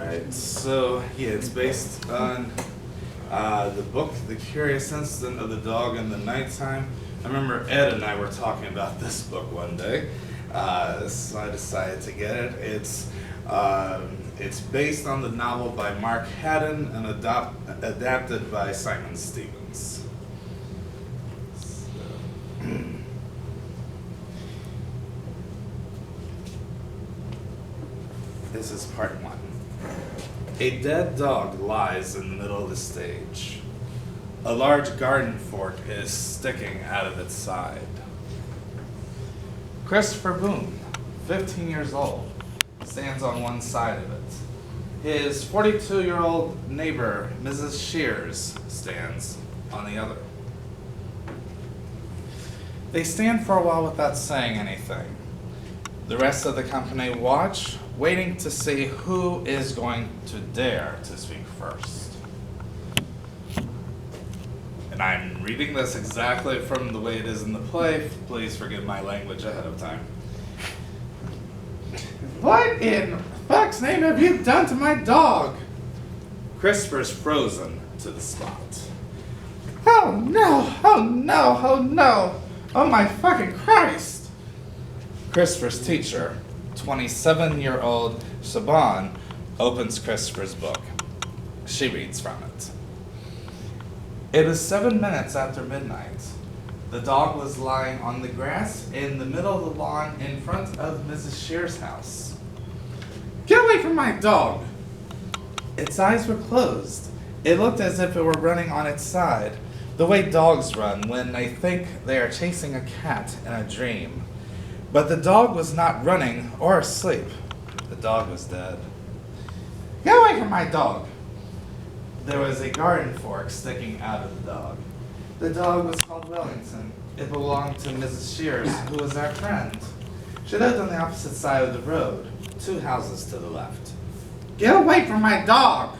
Alright, so yeah, it's based on the book, The Curious Incident of the Dog in the Nighttime. I remember Ed and I were talking about this book one day, so I decided to get it. It's based on the novel by Mark Haddon and adapted by Simon Stevens. This is part one. A dead dog lies in the middle of the stage. A large garden fork is sticking out of its side. Christopher Boone, 15 years old, stands on one side of it. His 42-year-old neighbor, Mrs. Shears, stands on the other. They stand for a while without saying anything. The rest of the company watch, waiting to see who is going to dare to speak first. And I'm reading this exactly from the way it is in the play. Please forgive my language ahead of time. What in fuck's name have you done to my dog? Christopher's frozen to the spot. Oh no, oh no, oh no. Oh my fucking Christ. Christopher's teacher, 27-year-old Shaban, opens Christopher's book. She reads from it. It is 7 minutes after midnight. The dog was lying on the grass in the middle of the lawn in front of Mrs. Shear's house. Get away from my dog! Its eyes were closed. It looked as if it were running on its side, the way dogs run when they think they are chasing a cat in a dream. But the dog was not running or asleep. The dog was dead. Get away from my dog! There was a garden fork sticking out of the dog. The dog was called Wellington. It belonged to Mrs. Shears, who was our friend. She lived on the opposite side of the road, 2 houses to the left. Get away from my dog!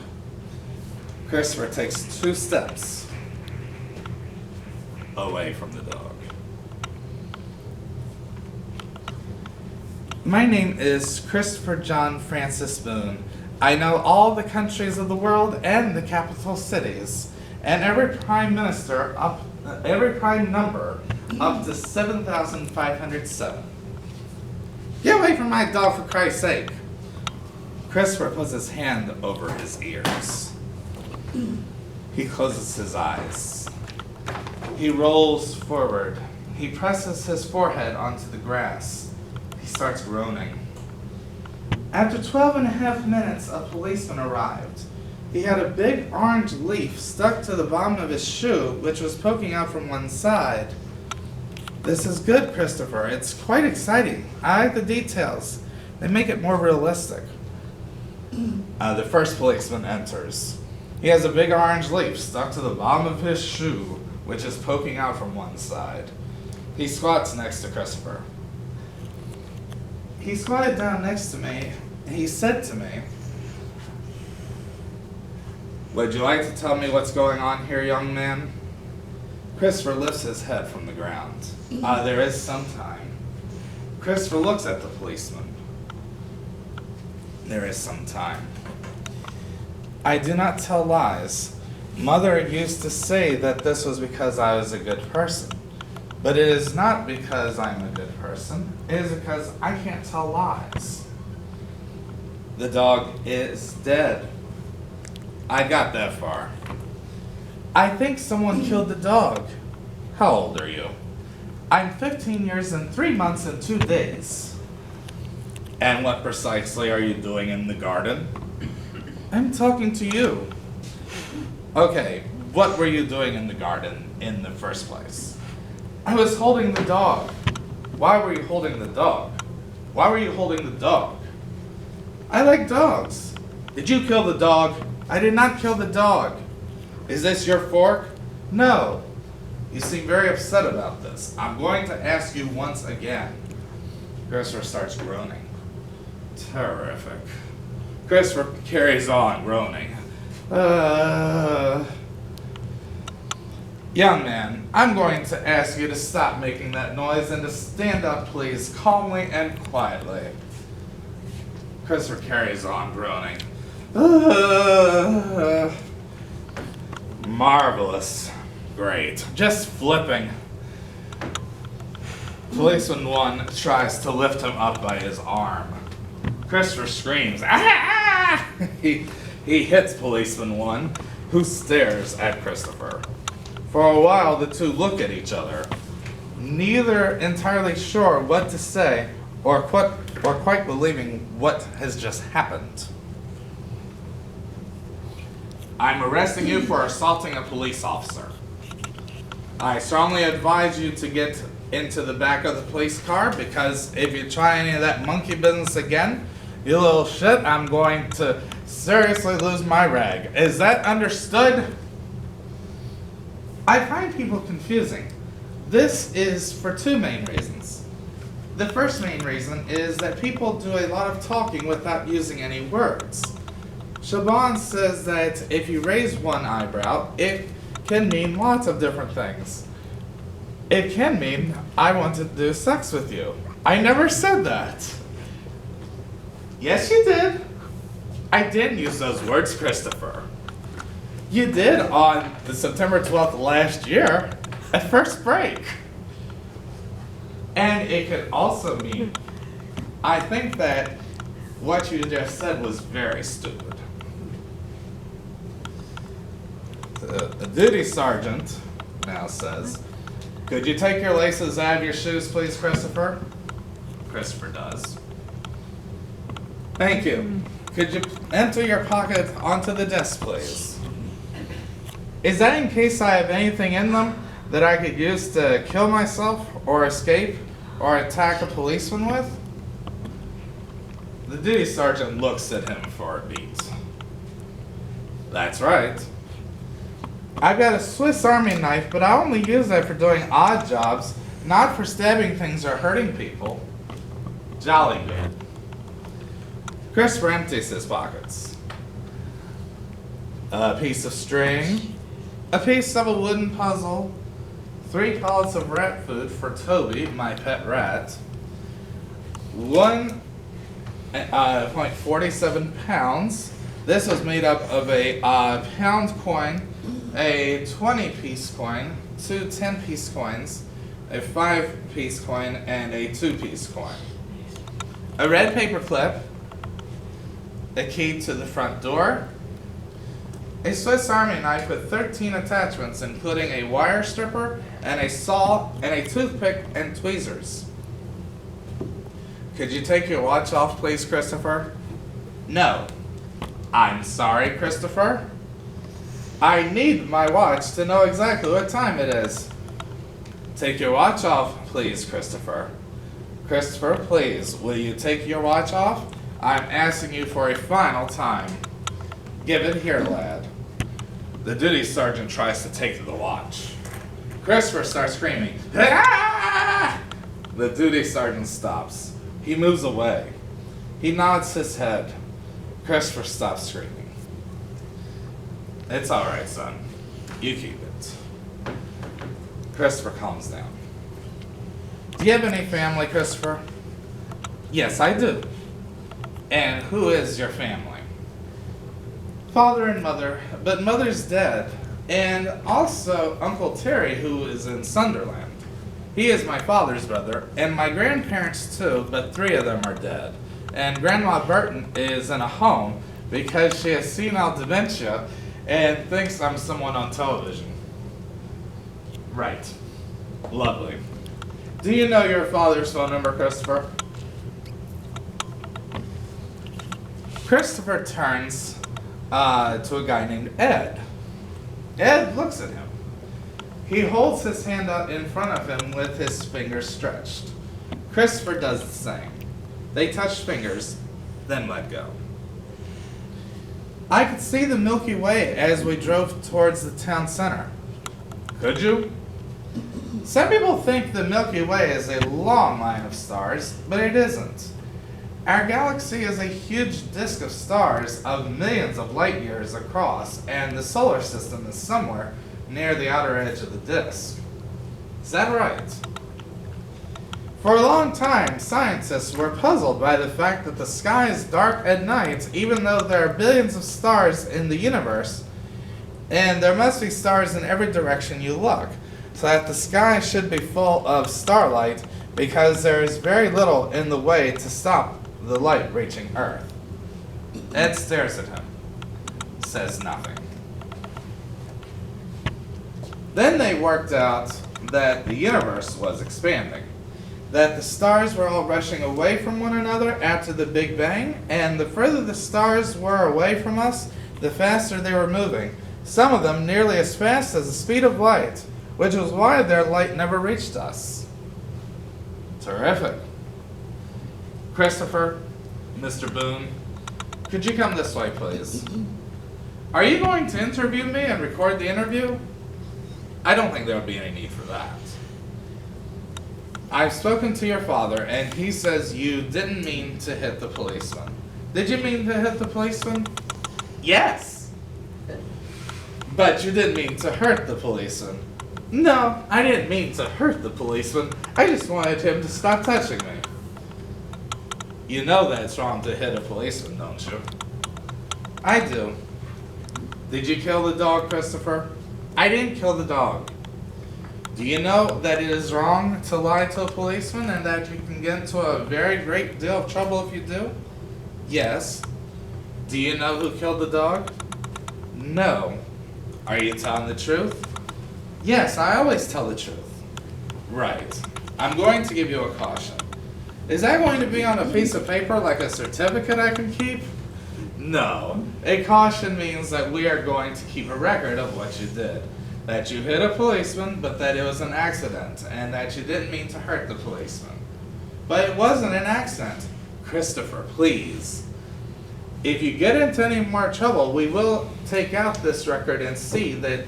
Christopher takes 2 steps away from the dog. My name is Christopher John Francis Boone. I know all the countries of the world and the capital cities, and every prime number up to 7,507. Get away from my dog, for Christ's sake. Christopher puts his hand over his ears. He closes his eyes. He rolls forward. He presses his forehead onto the grass. He starts groaning. After 12.5 minutes, a policeman arrived. He had a big orange leaf stuck to the bottom of his shoe, which was poking out from one side. This is good, Christopher. It's quite exciting. I like the details. They make it more realistic. The first policeman enters. He has a big orange leaf stuck to the bottom of his shoe, which is poking out from one side. He squats next to Christopher. He squatted down next to me, and he said to me, "Would you like to tell me what's going on here, young man?" Christopher lifts his head from the ground. There is some time. Christopher looks at the policeman. There is some time. I do not tell lies. Mother used to say that this was because I was a good person. But it is not because I'm a good person. It is because I can't tell lies. The dog is dead. I got that far. I think someone killed the dog. How old are you? I'm 15 years and 3 months and 2 days. And what precisely are you doing in the garden? I'm talking to you. Okay, what were you doing in the garden in the first place? I was holding the dog. Why were you holding the dog? Why were you holding the dog? I like dogs. Did you kill the dog? I did not kill the dog. Is this your fork? No. You seem very upset about this. I'm going to ask you once again. Christopher starts groaning. Terrific. Christopher carries on groaning. Young man, I'm going to ask you to stop making that noise and to stand up, please, calmly and quietly. Christopher carries on groaning. Marvelous. Great. Just flipping. Policeman 1 tries to lift him up by his arm. Christopher screams, "Ah!" He hits Policeman 1, who stares at Christopher. For a while, the two look at each other, neither entirely sure what to say or quite believing what has just happened. "I'm arresting you for assaulting a police officer. I strongly advise you to get into the back of the police car, because if you try any of that monkey business again, you little shit, I'm going to seriously lose my rag. Is that understood?" I find people confusing. This is for two main reasons. The first main reason is that people do a lot of talking without using any words. Shaban says that if you raise one eyebrow, it can mean lots of different things. It can mean, I want to do sex with you. I never said that. Yes, you did. I didn't use those words, Christopher. You did on the September 12th last year, at first break. And it could also mean, I think that what you just said was very stupid. The duty sergeant now says, "Could you take your laces out of your shoes, please, Christopher?" Christopher does. "Thank you. Could you enter your pocket onto the desk, please?" "Is that in case I have anything in them that I could use to kill myself, or escape, or attack a policeman with?" The duty sergeant looks at him for a beat. "That's right. I've got a Swiss Army knife, but I only use that for doing odd jobs, not for stabbing things or hurting people." Jolly good. Christopher empties his pockets. A piece of string, a piece of a wooden puzzle, 3 pallets of rat food for Toby, my pet rat, 1.47 pounds. This was made up of a pound coin, a 20-piece coin, 2 10-piece coins, a 5-piece coin, and a 2-piece coin. A red paper clip, a key to the front door, a Swiss Army knife with 13 attachments, including a wire stripper and a saw and a toothpick and tweezers. "Could you take your watch off, please, Christopher?" "No." "I'm sorry, Christopher. I need my watch to know exactly what time it is." "Take your watch off, please, Christopher." "Christopher, please, will you take your watch off? I'm asking you for a final time." "Give it here, lad." The duty sergeant tries to take the watch. Christopher starts screaming, "Ah!" The duty sergeant stops. He moves away. He nods his head. Christopher stops screaming. "It's all right, son. You keep it." Christopher calms down. "Do you have any family, Christopher?" "Yes, I do." "And who is your family?" "Father and mother, but mother's dead. And also Uncle Terry, who is in Sunderland. He is my father's brother, and my grandparents too, but 3 of them are dead. And Grandma Burton is in a home because she has senile dementia and thinks I'm someone on television." "Right. Lovely. Do you know your father's phone number, Christopher?" Christopher turns to a guy named Ed. Ed looks at him. He holds his hand out in front of him with his fingers stretched. Christopher does the same. They touch fingers, then let go. "I could see the Milky Way as we drove towards the town center." "Could you?" "Some people think the Milky Way is a long line of stars, but it isn't. Our galaxy is a huge disk of stars of millions of light years across, and the solar system is somewhere near the outer edge of the disk. Is that right?" For a long time, scientists were puzzled by the fact that the sky is dark at night, even though there are billions of stars in the universe, and there must be stars in every direction you look, so that the sky should be full of starlight because there is very little in the way to stop the light reaching Earth. Ed stares at him, says nothing. Then they worked out that the universe was expanding, that the stars were all rushing away from one another after the Big Bang, and the further the stars were away from us, the faster they were moving, some of them nearly as fast as the speed of light, which was why their light never reached us. Terrific. Christopher, Mr. Boone, could you come this way, please? Are you going to interview me and record the interview? I don't think there would be any need for that. I've spoken to your father, and he says you didn't mean to hit the policeman. Did you mean to hit the policeman? Yes. But you didn't mean to hurt the policeman. No, I didn't mean to hurt the policeman. I just wanted him to stop touching me. You know that it's wrong to hit a policeman, don't you? I do. Did you kill the dog, Christopher? I didn't kill the dog. Do you know that it is wrong to lie to a policeman and that you can get into a very great deal of trouble if you do? Yes. Do you know who killed the dog? No. Are you telling the truth? Yes, I always tell the truth. Right. I'm going to give you a caution. Is that going to be on a piece of paper like a certificate I can keep? No. A caution means that we are going to keep a record of what you did. That you hit a policeman, but that it was an accident, and that you didn't mean to hurt the policeman. But it wasn't an accident. Christopher, please. If you get into any more trouble, we will take out this record and see that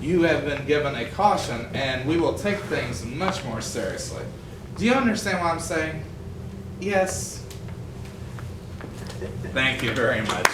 you have been given a caution, and we will take things much more seriously. Do you understand what I'm saying? Yes. Thank you very much.